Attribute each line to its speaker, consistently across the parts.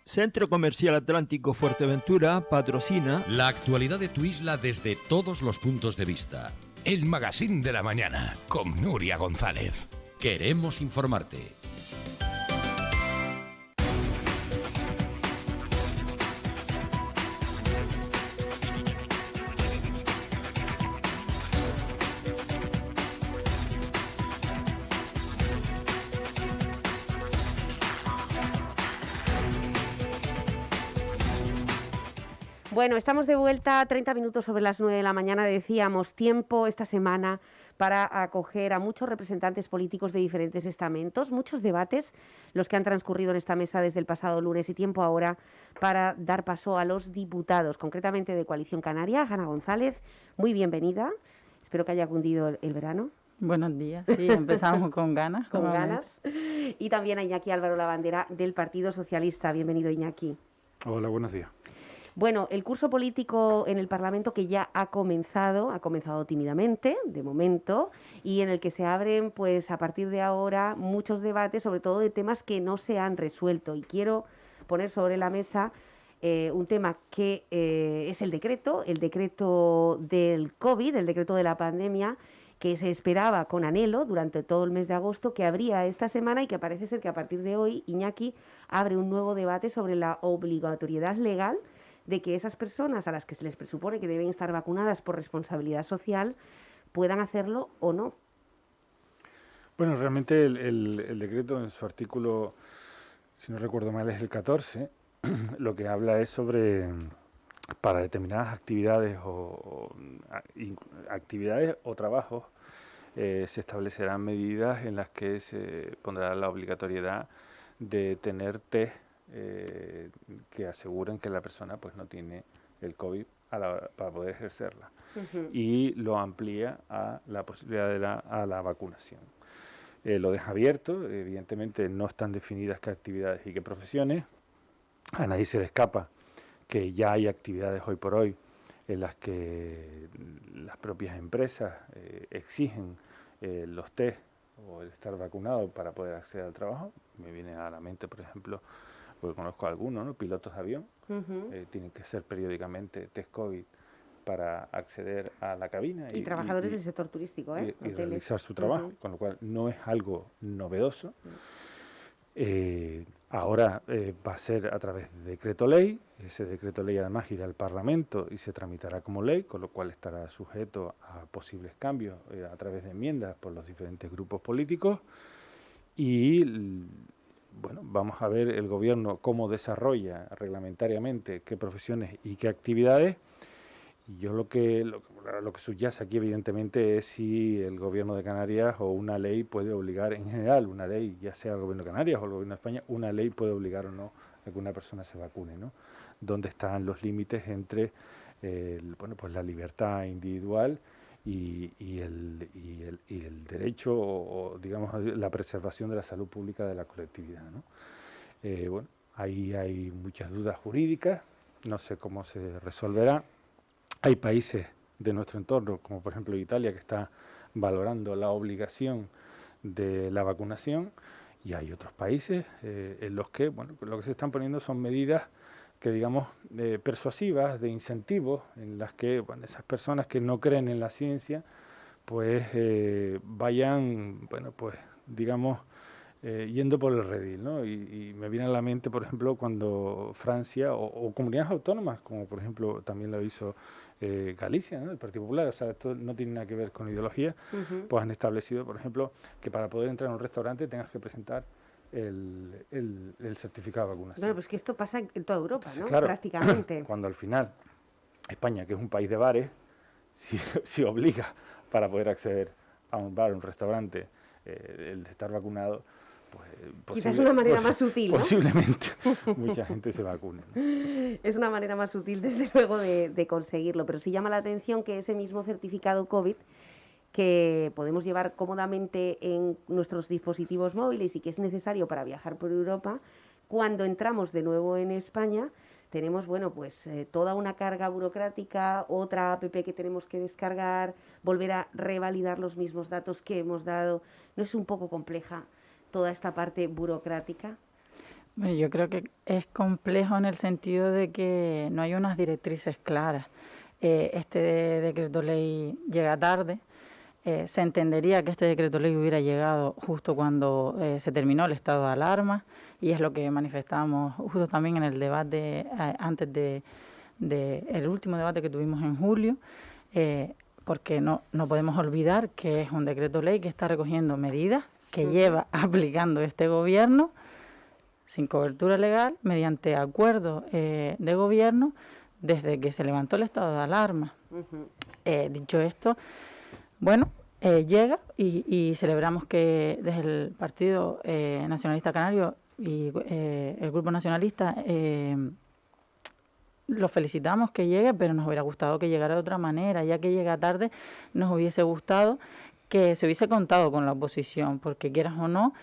Speaker 1: Centro Comercial Atlántico Fuerteventura patrocina
Speaker 2: la actualidad de tu isla desde todos los puntos de vista.
Speaker 3: El Magazín de la Mañana con Nuria González.
Speaker 2: Queremos informarte.
Speaker 4: Bueno, estamos de vuelta, 30 minutos sobre las 9 de la mañana, decíamos, tiempo esta semana para acoger a muchos representantes políticos de diferentes estamentos, muchos debates, los que han transcurrido en esta mesa desde el pasado lunes, y tiempo ahora para dar paso a los diputados, concretamente de Coalición Canaria. Ana González, muy bienvenida, espero que haya cundido el verano.
Speaker 5: Buenos días, sí, empezamos con ganas.
Speaker 4: Con ganas. Y también a Iñaki Álvaro Lavandera del Partido Socialista. Bienvenido, Iñaki.
Speaker 6: Hola, buenos días.
Speaker 4: Bueno, el curso político en el Parlamento que ya ha comenzado tímidamente, de momento, y en el que se abren, pues a partir de ahora, muchos debates, sobre todo de temas que no se han resuelto. Y quiero poner sobre la mesa un tema que es el decreto del COVID, el decreto de la pandemia, que se esperaba con anhelo durante todo el mes de agosto, que abría esta semana y que parece ser que a partir de hoy, Iñaki, abre un nuevo debate sobre la obligatoriedad legal de que esas personas a las que se les presupone que deben estar vacunadas por responsabilidad social puedan hacerlo o no.
Speaker 6: Bueno, realmente el decreto en su artículo, si no recuerdo mal, es el 14, lo que habla es sobre, para determinadas actividades actividades o trabajos, se establecerán medidas en las que se pondrá la obligatoriedad de tener test que aseguren que la persona pues no tiene el COVID para poder ejercerla. Uh-huh. Y lo amplía a la posibilidad de la vacunación. Lo deja abierto, evidentemente no están definidas qué actividades y qué profesiones. A nadie se le escapa que ya hay actividades hoy por hoy en las que las propias empresas exigen los test o el estar vacunado para poder acceder al trabajo. Me viene a la mente, por ejemplo, porque conozco a algunos, ¿no? Pilotos de avión, tienen que hacer periódicamente test COVID para acceder a la cabina.
Speaker 4: Y trabajadores del sector turístico,
Speaker 6: y realizar su trabajo, con lo cual no es algo novedoso. Ahora va a ser a través de decreto ley, ese decreto ley además irá al Parlamento y se tramitará como ley, con lo cual estará sujeto a posibles cambios a través de enmiendas por los diferentes grupos políticos. Y bueno, vamos a ver el gobierno cómo desarrolla reglamentariamente qué profesiones y qué actividades. Y yo lo que subyace aquí evidentemente es si el gobierno de Canarias o una ley puede obligar, en general, una ley, ya sea el gobierno de Canarias o el gobierno de España, una ley puede obligar o no a que una persona se vacune, ¿no? ¿Dónde están los límites entre pues la libertad individual y el derecho o digamos la preservación de la salud pública de la colectividad, ¿no? Bueno, ahí hay muchas dudas jurídicas, no sé cómo se resolverá. Hay países de nuestro entorno, como por ejemplo Italia, que está valorando la obligación de la vacunación, y hay otros países en los que, bueno, lo que se están poniendo son medidas que digamos persuasivas, de incentivos, en las que esas personas que no creen en la ciencia, pues vayan, bueno, pues digamos yendo por el redil, ¿no? Y me viene a la mente, por ejemplo, cuando Francia o comunidades autónomas, como por ejemplo también lo hizo Galicia, ¿no? El Partido Popular, o sea, esto no tiene nada que ver con ideología, pues han establecido, por ejemplo, que para poder entrar a un restaurante tengas que presentar el certificado de vacunación.
Speaker 4: Bueno, pues que esto pasa en toda Europa,
Speaker 6: entonces,
Speaker 4: ¿no?
Speaker 6: Claro,
Speaker 4: prácticamente.
Speaker 6: Cuando al final España, que es un país de bares, si obliga para poder acceder a un bar, a un restaurante, el de estar vacunado, pues
Speaker 4: quizás es una manera más sutil, ¿no?
Speaker 6: Posiblemente mucha gente se vacune, ¿no?
Speaker 4: Es una manera más sutil, desde luego, de conseguirlo, pero sí llama la atención que ese mismo certificado COVID que podemos llevar cómodamente en nuestros dispositivos móviles y que es necesario para viajar por Europa, cuando entramos de nuevo en España tenemos, bueno, pues toda una carga burocrática, otra app que tenemos que descargar, volver a revalidar los mismos datos que hemos dado. ¿No es un poco compleja toda esta parte burocrática?
Speaker 5: Bueno, yo creo que es complejo en el sentido de que no hay unas directrices claras. Este decreto ley llega tarde. Se entendería que este decreto ley hubiera llegado justo cuando se terminó el estado de alarma, y es lo que manifestábamos justo también en el debate antes de el último debate que tuvimos en julio, porque no podemos olvidar que es un decreto ley que está recogiendo medidas que lleva aplicando este gobierno sin cobertura legal, mediante acuerdo de gobierno, desde que se levantó el estado de alarma. Dicho esto, bueno, llega y celebramos que desde el Partido Nacionalista Canario y el Grupo Nacionalista lo felicitamos que llegue, pero nos hubiera gustado que llegara de otra manera. Ya que llega tarde, nos hubiese gustado que se hubiese contado con la oposición, porque quieras o no,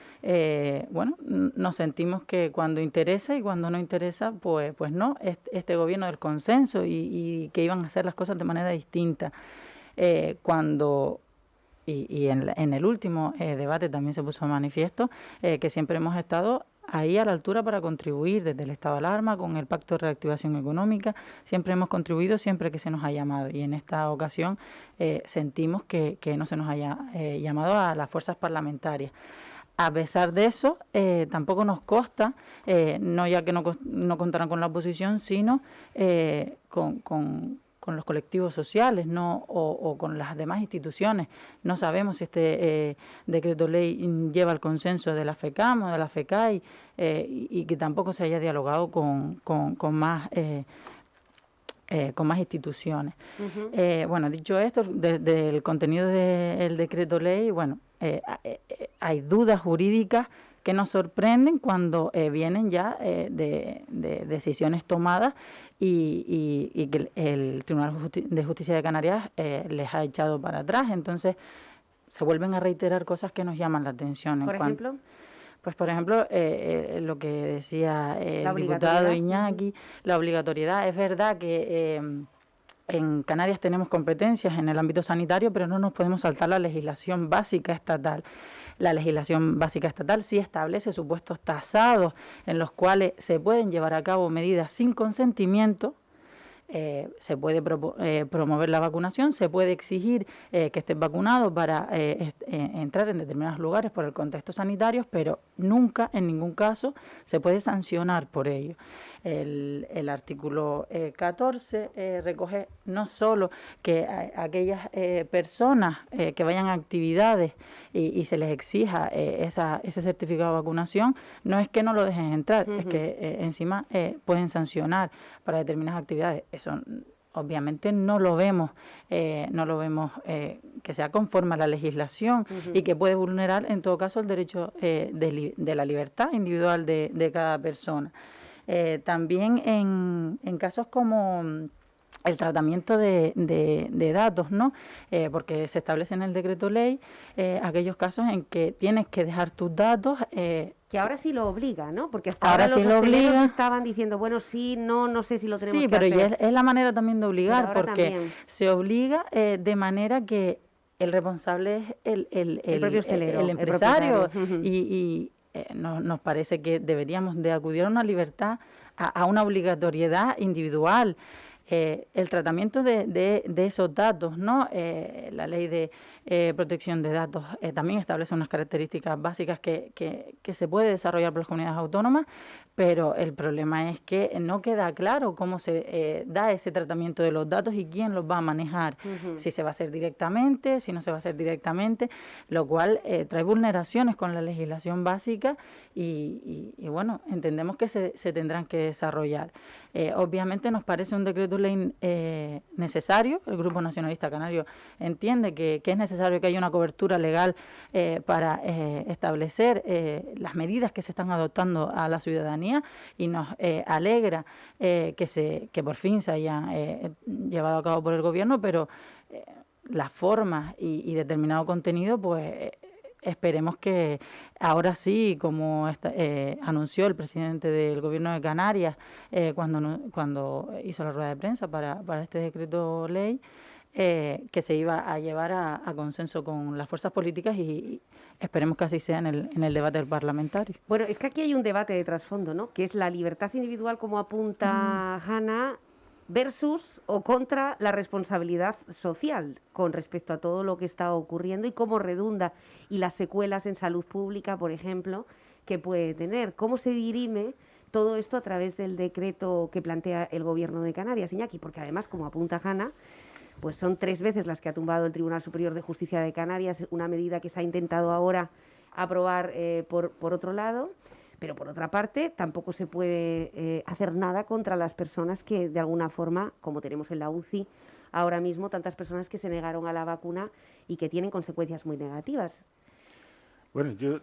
Speaker 5: bueno, nos sentimos que cuando interesa y cuando no interesa, pues no, este gobierno del consenso y que iban a hacer las cosas de manera distinta. En el último debate también se puso de manifiesto que siempre hemos estado ahí a la altura para contribuir desde el estado de alarma, con el Pacto de Reactivación Económica, siempre hemos contribuido siempre que se nos ha llamado, y en esta ocasión sentimos que no se nos haya llamado a las fuerzas parlamentarias. A pesar de eso, tampoco nos consta, no ya que no contaran con la oposición, sino con los colectivos sociales, ¿no? o con las demás instituciones. No sabemos si este decreto ley lleva el consenso de la FECAM o de la FECAI, y que tampoco se haya dialogado con más instituciones. Bueno, dicho esto, del contenido del decreto ley, bueno, hay dudas jurídicas que nos sorprenden cuando vienen ya de decisiones tomadas y que el Tribunal de Justicia de Canarias les ha echado para atrás. Entonces, se vuelven a reiterar cosas que nos llaman la atención.
Speaker 4: ¿Por ejemplo?
Speaker 5: Pues, por ejemplo, lo que decía el diputado Iñaki, la obligatoriedad. Es verdad que en Canarias tenemos competencias en el ámbito sanitario, pero no nos podemos saltar la legislación básica estatal. La legislación básica estatal sí establece supuestos tasados en los cuales se pueden llevar a cabo medidas sin consentimiento. Se puede promover la vacunación, se puede exigir que estés vacunado para entrar en determinados lugares por el contexto sanitario, pero nunca, en ningún caso, se puede sancionar por ello. El artículo 14 recoge no solo que aquellas personas que vayan a actividades y se les exija ese certificado de vacunación, no es que no lo dejen entrar, es que encima pueden sancionar para determinadas actividades. Eso obviamente no lo vemos que sea conforme a la legislación y que puede vulnerar en todo caso el derecho de la libertad individual de cada persona. También en casos como el tratamiento de datos, ¿no? Porque se establece en el decreto ley aquellos casos en que tienes que dejar tus datos.
Speaker 4: Que ahora sí lo obliga, ¿no? Porque hasta
Speaker 5: ahora
Speaker 4: los
Speaker 5: sí lo obliga.
Speaker 4: Estaban diciendo, bueno, sí, no sé si lo tenemos
Speaker 5: que
Speaker 4: hacer.
Speaker 5: Sí, pero ya es la manera también de obligar, porque
Speaker 4: también
Speaker 5: se obliga de manera que el responsable es el
Speaker 4: propio hostelero,
Speaker 5: el empresario,
Speaker 4: el
Speaker 5: nos parece que deberíamos de acudir a una libertad, a una obligatoriedad individual. El tratamiento de esos datos, ¿no? La ley de protección de datos también establece unas características básicas que se puede desarrollar por las comunidades autónomas, pero el problema es que no queda claro cómo se da ese tratamiento de los datos y quién los va a manejar, si se va a hacer directamente, si no se va a hacer directamente, lo cual trae vulneraciones con la legislación básica y bueno, entendemos que se tendrán que desarrollar. Obviamente nos parece un decreto ley necesario. El Grupo Nacionalista Canario entiende que es necesario que haya una cobertura legal para establecer las medidas que se están adoptando a la ciudadanía, y nos alegra que por fin se hayan llevado a cabo por el gobierno, pero las formas y determinado contenido, pues esperemos que ahora sí, como anunció el presidente del Gobierno de Canarias cuando hizo la rueda de prensa para este decreto ley, que se iba a llevar a consenso con las fuerzas políticas y esperemos que así sea en el debate parlamentario.
Speaker 4: Bueno, es que aquí hay un debate de trasfondo, ¿no? Que es la libertad individual, como apunta Hanna, versus o contra la responsabilidad social con respecto a todo lo que está ocurriendo y cómo redunda y las secuelas en salud pública, por ejemplo, que puede tener. ¿Cómo se dirime todo esto a través del decreto que plantea el Gobierno de Canarias, Iñaki? Porque además, como apunta Hanna, pues son 3 veces las que ha tumbado el Tribunal Superior de Justicia de Canarias, una medida que se ha intentado ahora aprobar por otro lado, pero por otra parte tampoco se puede hacer nada contra las personas que de alguna forma, como tenemos en la UCI ahora mismo, tantas personas que se negaron a la vacuna y que tienen consecuencias muy negativas.
Speaker 6: Bueno, yo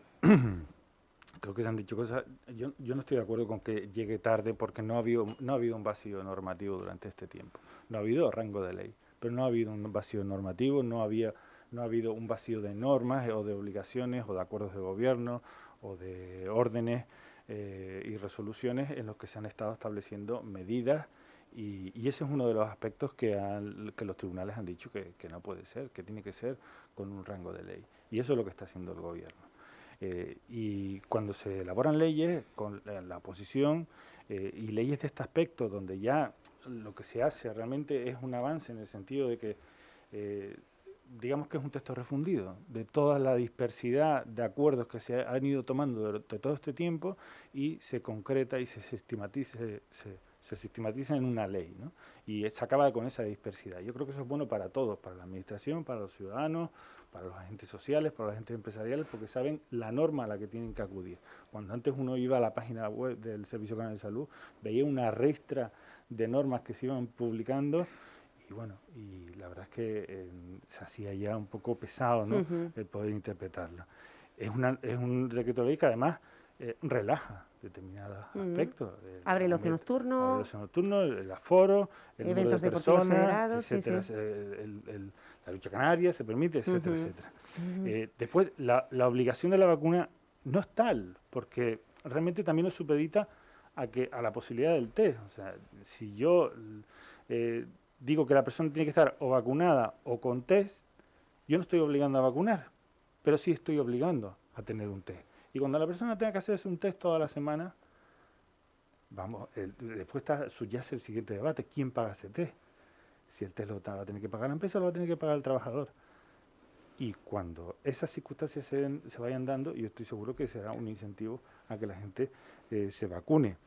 Speaker 6: creo que se han dicho cosas. Yo no estoy de acuerdo con que llegue tarde porque no ha habido un vacío normativo durante este tiempo. No ha habido rango de ley, pero no ha habido un vacío normativo, no ha habido un vacío de normas o de obligaciones o de acuerdos de gobierno o de órdenes y resoluciones en los que se han estado estableciendo medidas y ese es uno de los aspectos que los tribunales han dicho que no puede ser, que tiene que ser con un rango de ley. Y eso es lo que está haciendo el gobierno. Y cuando se elaboran leyes con la oposición y leyes de este aspecto donde ya lo que se hace realmente es un avance en el sentido de que digamos que es un texto refundido de toda la dispersidad de acuerdos que se han ido tomando durante todo este tiempo y se concreta y se sistematiza en una ley, ¿no? Y se acaba con esa dispersidad. Yo creo que eso es bueno para todos, para la administración, para los ciudadanos, para los agentes sociales, para los agentes empresariales, porque saben la norma a la que tienen que acudir. Cuando antes uno iba a la página web del Servicio Canario de Salud, veía una ristra de normas que se iban publicando y bueno, y la verdad es que se hacía ya un poco pesado, ¿no? El poder interpretarlo. Es un decreto de ley que además relaja determinados aspectos.
Speaker 4: Abre el ocio nocturno.
Speaker 6: Abre el ocio nocturno, el aforo, el
Speaker 4: eventos
Speaker 6: número de
Speaker 4: deportivos
Speaker 6: personas,
Speaker 4: federados,
Speaker 6: etcétera,
Speaker 4: sí.
Speaker 6: La lucha canaria se permite, etcétera, etcétera. Después, la obligación de la vacuna no es tal, porque realmente también nos supedita a la posibilidad del test. O sea, si yo digo que la persona tiene que estar o vacunada o con test, yo no estoy obligando a vacunar, pero sí estoy obligando a tener un test. Y cuando la persona tenga que hacerse un test toda la semana, después subyace el siguiente debate: ¿quién paga ese test? Si el test lo va a tener que pagar la empresa, lo va a tener que pagar el trabajador. Y cuando esas circunstancias se vayan dando, yo estoy seguro que será un incentivo a que la gente se vacune.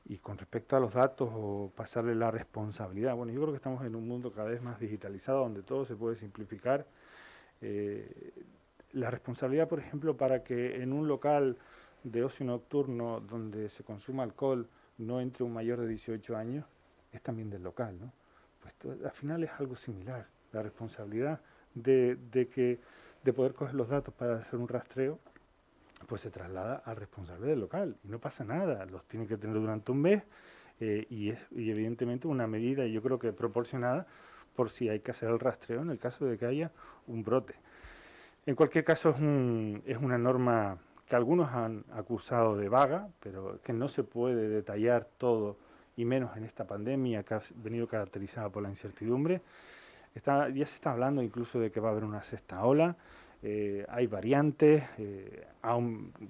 Speaker 6: Y con respecto a los datos o pasarle la responsabilidad, bueno, yo creo que estamos en un mundo cada vez más digitalizado, donde todo se puede simplificar. La responsabilidad, por ejemplo, para que en un local de ocio nocturno donde se consuma alcohol no entre un mayor de 18 años, es también del local, ¿no? Pues al final es algo similar. La responsabilidad de poder coger los datos para hacer un rastreo, pues se traslada al responsable del local. Y no pasa nada, los tiene que tener durante un mes y evidentemente una medida, yo creo que proporcionada, por si hay que hacer el rastreo en el caso de que haya un brote. En cualquier caso es una norma que algunos han acusado de vaga, pero que no se puede detallar todo, y menos en esta pandemia que ha venido caracterizada por la incertidumbre. Ya se está hablando incluso de que va a haber una sexta ola, hay variantes, ha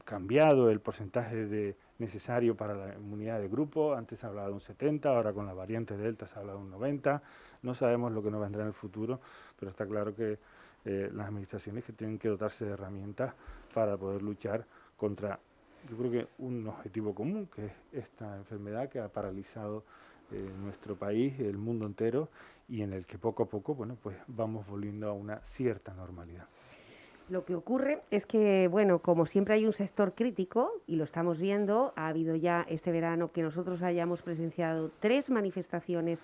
Speaker 6: cambiado el porcentaje necesario para la inmunidad de grupo, antes se hablaba de un 70, ahora con la variante Delta se habla de un 90, no sabemos lo que nos vendrá en el futuro, pero está claro que las administraciones que tienen que dotarse de herramientas para poder luchar contra, yo creo que un objetivo común, que es esta enfermedad que ha paralizado nuestro país, el mundo entero, y en el que poco a poco, bueno, pues vamos volviendo a una cierta normalidad.
Speaker 4: Lo que ocurre es que, bueno, como siempre hay un sector crítico, y lo estamos viendo, ha habido ya este verano que nosotros hayamos presenciado 3 manifestaciones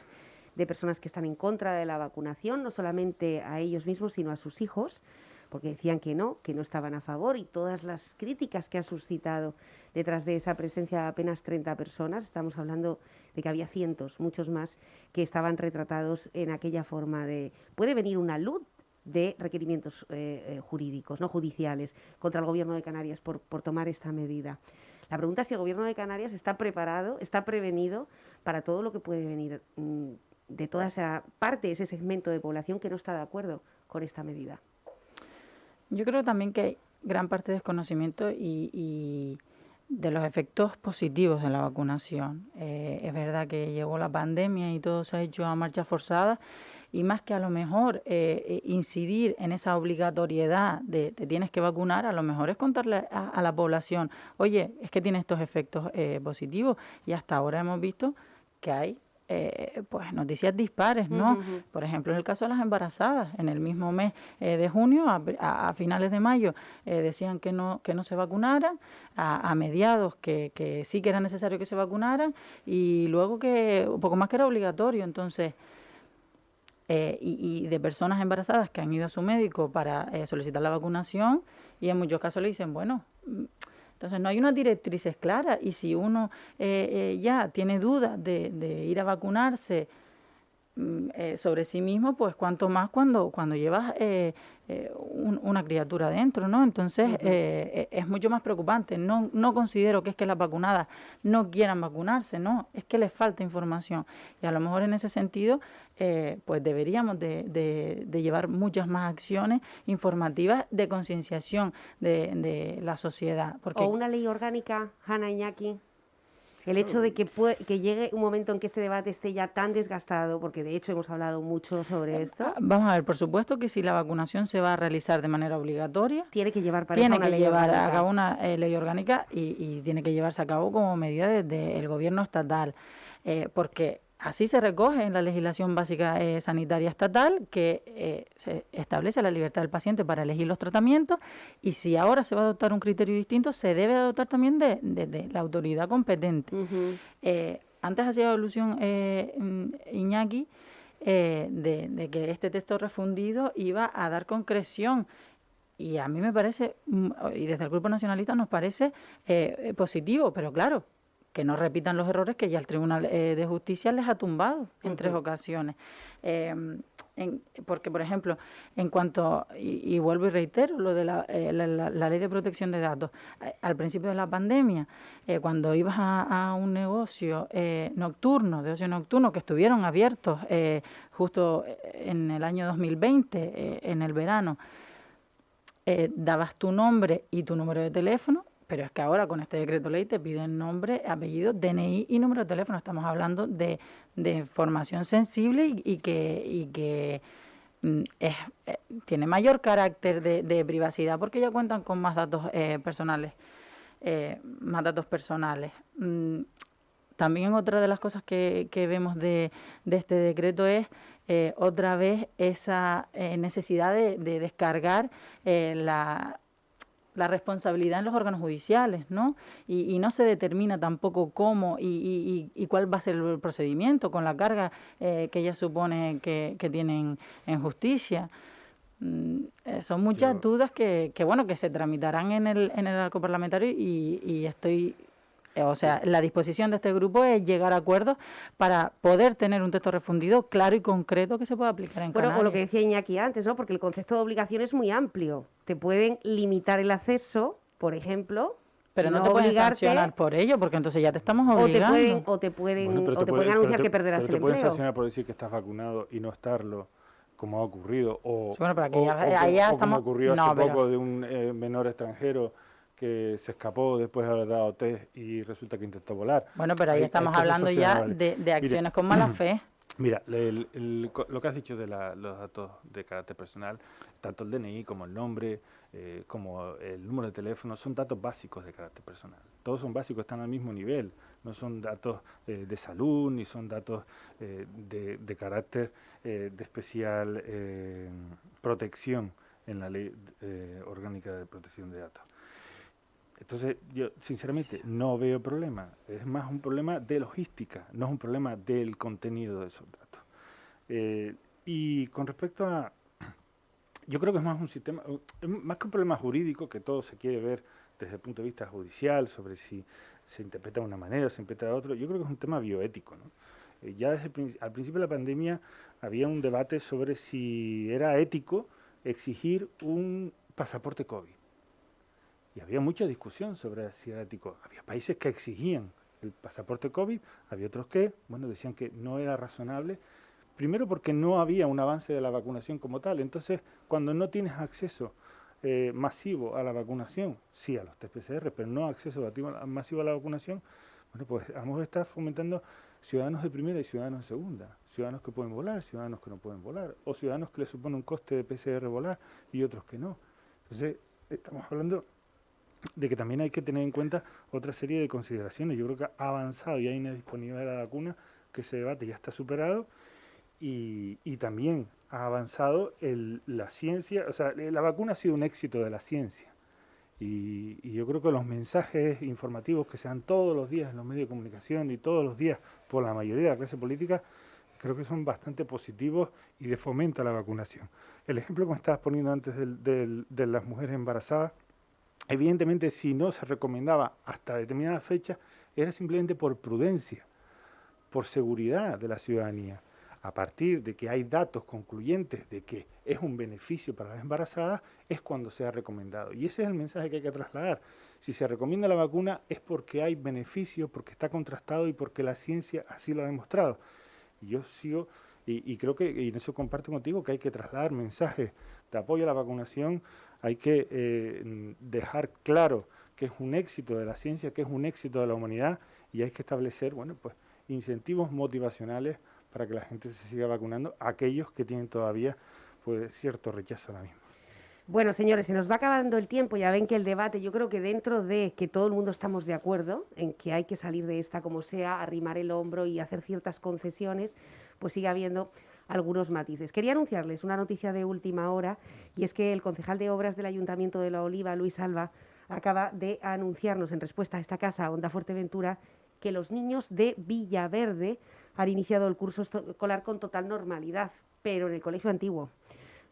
Speaker 4: de personas que están en contra de la vacunación, no solamente a ellos mismos, sino a sus hijos, porque decían que no estaban a favor, y todas las críticas que ha suscitado detrás de esa presencia de apenas 30 personas, estamos hablando de que había cientos, muchos más, que estaban retratados en aquella forma de... Puede venir una luz de requerimientos jurídicos, no judiciales, contra el Gobierno de Canarias por tomar esta medida. La pregunta es si el Gobierno de Canarias está preparado, está prevenido para todo lo que puede venir de toda esa parte, ese segmento de población que no está de acuerdo con esta medida?
Speaker 5: Yo creo también que hay gran parte de desconocimiento y de los efectos positivos de la vacunación. Es verdad que llegó la pandemia y todo se ha hecho a marcha forzada, y más que a lo mejor incidir en esa obligatoriedad de te tienes que vacunar, a lo mejor es contarle a la población, oye, es que tiene estos efectos positivos, y hasta ahora hemos visto que hay pues noticias dispares, ¿no?
Speaker 4: Ujú.
Speaker 5: Por ejemplo, en el caso de las embarazadas, en el mismo mes de junio, a finales de mayo, decían que no se vacunaran, a mediados que sí que era necesario que se vacunaran, y luego que un poco más que era obligatorio. Entonces, y de personas embarazadas que han ido a su médico para solicitar la vacunación, y en muchos casos le dicen, bueno, entonces no hay unas directrices claras, y si uno ya tiene dudas de ir a vacunarse sobre sí mismo, pues cuanto más cuando llevas una criatura dentro, ¿no? Entonces es mucho más preocupante. No considero que es que las vacunadas no quieran vacunarse, no, es que les falta información, y a lo mejor en ese sentido pues deberíamos de llevar muchas más acciones informativas de concienciación de la sociedad. Porque
Speaker 4: O una ley orgánica, Hanna, Iñaki. El hecho de que llegue un momento en que este debate esté ya tan desgastado, porque de hecho hemos hablado mucho sobre esto,
Speaker 5: vamos a ver, por supuesto que si la vacunación se va a realizar de manera obligatoria,
Speaker 4: tiene que llevar
Speaker 5: tiene
Speaker 4: una
Speaker 5: que
Speaker 4: ley
Speaker 5: llevar a
Speaker 4: orgánica.
Speaker 5: cabo una ley orgánica, y tiene que llevarse a cabo como medida desde el gobierno estatal, porque así se recoge en la legislación básica sanitaria estatal, que se establece la libertad del paciente para elegir los tratamientos, y si ahora se va a adoptar un criterio distinto, se debe adoptar también de la autoridad competente.
Speaker 4: Ujú.
Speaker 5: Antes hacía alusión Iñaki de que este texto refundido iba a dar concreción, y a mí me parece, y desde el Grupo Nacionalista nos parece positivo, pero claro, que no repitan los errores que ya el Tribunal de Justicia les ha tumbado en 3 ocasiones. Porque, por ejemplo, en cuanto, y vuelvo y reitero, lo de la Ley de Protección de Datos, al principio de la pandemia, cuando ibas a un negocio nocturno, de ocio nocturno, que estuvieron abiertos justo en el año 2020, en el verano, dabas tu nombre y tu número de teléfono, pero es que ahora con este decreto ley te piden nombre, apellido, DNI y número de teléfono. Estamos hablando de información sensible y que tiene mayor carácter de privacidad, porque ya cuentan con más datos personales. También otra de las cosas que vemos de este decreto es otra vez esa necesidad de descargar la responsabilidad en los órganos judiciales, ¿no? Y no se determina tampoco cómo y cuál va a ser el procedimiento con la carga que ella supone que tienen en justicia. Son muchas dudas que se tramitarán en el arco parlamentario, y estoy... O sea, la disposición de este grupo es llegar a acuerdos para poder tener un texto refundido, claro y concreto, que se pueda aplicar en Canarias.
Speaker 4: Bueno, o lo que decía Iñaki antes, ¿no? Porque el concepto de obligación es muy amplio. Te pueden limitar el acceso, por ejemplo,
Speaker 5: pero no te pueden sancionar por ello, porque entonces ya te estamos obligando.
Speaker 4: O te pueden anunciar que perderás el empleo.
Speaker 6: Te pueden sancionar por decir que estás vacunado y no estarlo, como ha ocurrido, o como ocurrió hace poco de un menor extranjero que se escapó después de haber dado test y resulta que intentó volar.
Speaker 5: Bueno, pero ahí estamos hablando ya de acciones con mala fe.
Speaker 6: Mira, lo que has dicho de los datos de carácter personal, tanto el DNI como el nombre, como el número de teléfono, son datos básicos de carácter personal. Todos son básicos, están al mismo nivel. No son datos de salud, ni son datos de carácter de especial protección en la Ley Orgánica de Protección de Datos. Entonces, yo sinceramente no veo problema. Es más un problema de logística, no es un problema del contenido de esos datos. Y con respecto a... Yo creo que es más un sistema, más que un problema jurídico, que todo se quiere ver desde el punto de vista judicial, sobre si se interpreta de una manera o se interpreta de otra. Yo creo que es un tema bioético, ¿no? Ya desde al principio de la pandemia había un debate sobre si era ético exigir un pasaporte COVID. Y había mucha discusión sobre si era ético. Había países que exigían el pasaporte COVID, había otros que, decían que no era razonable Primero porque no había un avance de la vacunación como tal. Entonces, cuando no tienes acceso masivo a la vacunación, sí a los test PCR, pero no acceso masivo a la vacunación, bueno, pues vamos a estar fomentando ciudadanos de primera y ciudadanos de segunda. Ciudadanos que pueden volar, ciudadanos que no pueden volar, o ciudadanos que les supone un coste de PCR volar y otros que no. Entonces, estamos hablando de que también hay que tener en cuenta otra serie de consideraciones. Yo creo que ha avanzado y hay una disponibilidad de la vacuna, que ese debate ya está superado, y también ha avanzado la ciencia. O sea, la vacuna ha sido un éxito de la ciencia, y yo creo que los mensajes informativos que se dan todos los días en los medios de comunicación y todos los días por la mayoría de la clase política, creo que son bastante positivos y de fomento a la vacunación. El ejemplo que me estabas poniendo antes de las mujeres embarazadas, evidentemente si no se recomendaba hasta determinada fecha, era simplemente por prudencia, por seguridad de la ciudadanía. A partir de que hay datos concluyentes de que es un beneficio para las embarazadas, es cuando se ha recomendado. Y ese es el mensaje que hay que trasladar. Si se recomienda la vacuna es porque hay beneficio, porque está contrastado y porque la ciencia así lo ha demostrado. Y yo sigo, y creo que, y en eso comparto contigo, que hay que trasladar mensajes de apoyo a la vacunación. Hay que dejar claro que es un éxito de la ciencia, que es un éxito de la humanidad, y hay que establecer, bueno, pues incentivos motivacionales para que la gente se siga vacunando, aquellos que tienen todavía pues cierto rechazo ahora mismo.
Speaker 4: Bueno, señores, se nos va acabando el tiempo. Ya ven que el debate, yo creo que dentro de que todo el mundo estamos de acuerdo en que hay que salir de esta como sea, arrimar el hombro y hacer ciertas concesiones, pues sigue habiendo algunos matices. Quería anunciarles una noticia de última hora, y es que el concejal de Obras del Ayuntamiento de La Oliva, Luis Alba, acaba de anunciarnos en respuesta a esta casa, Onda Fuerteventura, que los niños de Villaverde han iniciado el curso escolar con total normalidad, pero en el colegio antiguo,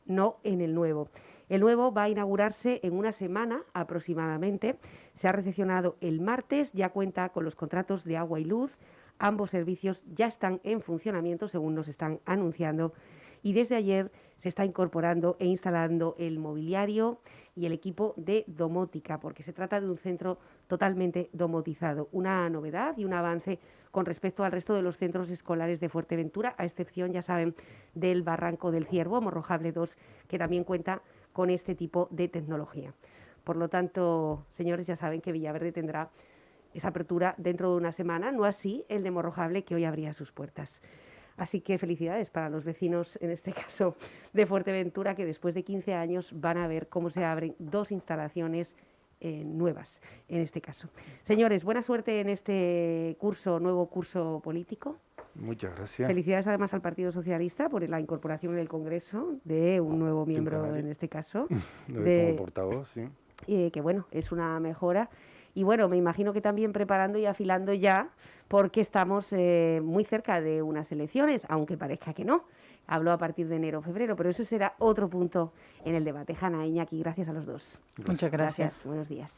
Speaker 4: no en el nuevo. El nuevo va a inaugurarse en una semana aproximadamente. Se ha recepcionado el martes, ya cuenta con los contratos de agua y luz. Ambos servicios ya están en funcionamiento, según nos están anunciando, y desde ayer se está incorporando e instalando el mobiliario y el equipo de domótica, porque se trata de un centro totalmente domotizado. Una novedad y un avance con respecto al resto de los centros escolares de Fuerteventura, a excepción, ya saben, del Barranco del Ciervo, Morrojable 2, que también cuenta con este tipo de tecnología. Por lo tanto, señores, ya saben que Villaverde tendrá esa apertura dentro de una semana, no así el de Morrojable, que hoy abría sus puertas. Así que felicidades para los vecinos, en este caso de Fuerteventura, que después de 15 años van a ver cómo se abren dos instalaciones nuevas, en este caso. Señores, buena suerte en este nuevo curso político.
Speaker 6: Muchas gracias.
Speaker 4: Felicidades además al Partido Socialista por la incorporación en el Congreso de un nuevo miembro, en este caso.
Speaker 6: Como portavoz, sí.
Speaker 4: Que bueno, es una mejora. Y bueno, me imagino que también preparando y afilando ya, porque estamos muy cerca de unas elecciones, aunque parezca que no. Hablo a partir de enero o febrero, pero eso será otro punto en el debate. Hanna, Iñaki, gracias a los dos.
Speaker 5: Muchas gracias.
Speaker 4: Buenos días.